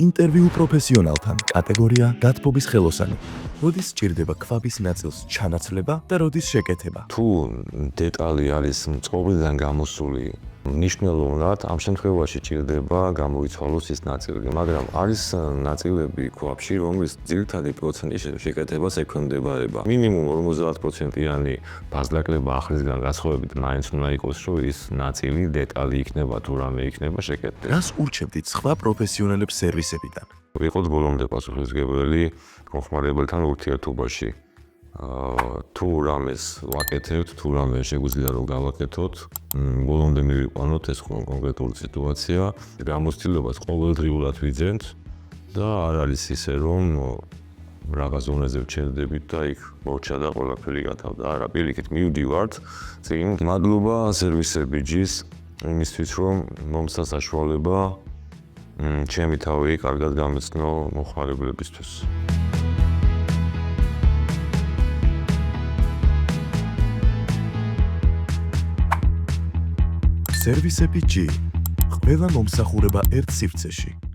ინტერვიუ პროფესიონალთან კატეგორია გათბობის ხელოსანი. როდის სჭირდება ქვაბის ნაწილს ჩანაცვლება და როდის შეკეთება? თუ დეტალი არის მწყობრიდან გამოსული, მნიშვნელოვნად ამ შემთხვევაში ჭირდება გამოიცვალოს ის ნაწილი, მაგრამ არის ნაწილები ქვაბში, რომლის ძირითადი პროცენტი შეკეთებას ექვემდებარება. მინიმუმ 50%-იანი ფასდაკლება ახლისგან გასხოვებით მაინც უნდა იყოს, რომ ის ნაწილი, დეტალი იქნება თუ რამე იქნება შეკეთდეს. რას ურჩევდით სხვა პროფესიონალებს სერვისებიდან? ვიყოთ ბოლომდე პასუხისმგებელი ხმარებელთან ურთიერთობაში. თუ რამეს ვაკეთებთ, თუ რამე შეგვიძლია რომ გავაკეთოთ, ბოლომდე მივიყვანოთ ეს კონკრეტული სიტუაცია, გამოცდილებას ყოველდღიურად ვიძენთ და არ არის ისე რომ რაღაც ზონაზე ვჩერდებით და იქ მორჩა და ყველაფერი გათავდა. არა, პირიქით მივდივართ წინ. მადლობა სერვისებიჯის იმისთვის, რომ მომცა საშუალება ჩემი თავი კარგად გამეცნო მოხმარებლებისთვის. სერვისები G. ყველა მომსახურება ერთ სივრცეში.